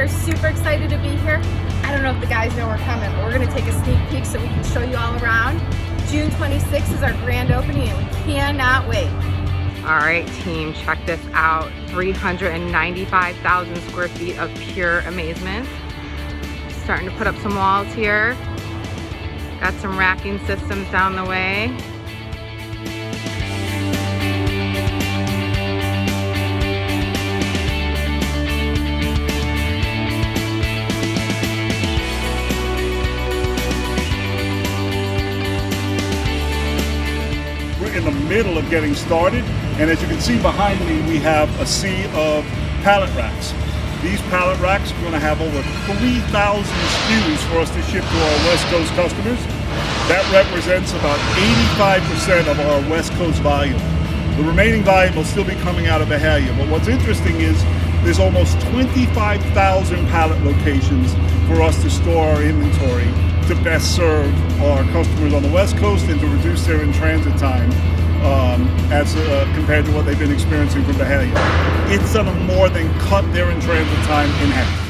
are super excited to be here. I don't know if the guys know we're coming, but we're gonna take a sneak peek so we can show you all around. June 26th is our grand opening and we cannot wait. All right, team, check this out. 395,000 square feet of pure amazement. Starting to put up some walls here. Got some racking systems down the way. We're in the middle of getting started, and as you can see behind me, we have a sea of pallet racks. These pallet racks are going to have over 3,000 SKUs for us to ship to our West Coast customers. That represents about 85% of our West Coast volume. The remaining volume will still be coming out of Bahia, but what's interesting is there's almost 25,000 pallet locations for us to store our inventory to best serve our customers on the West Coast and to reduce their in-transit time as compared to what they've been experiencing from Bahia. It's going to more than cut their in-transit time in half.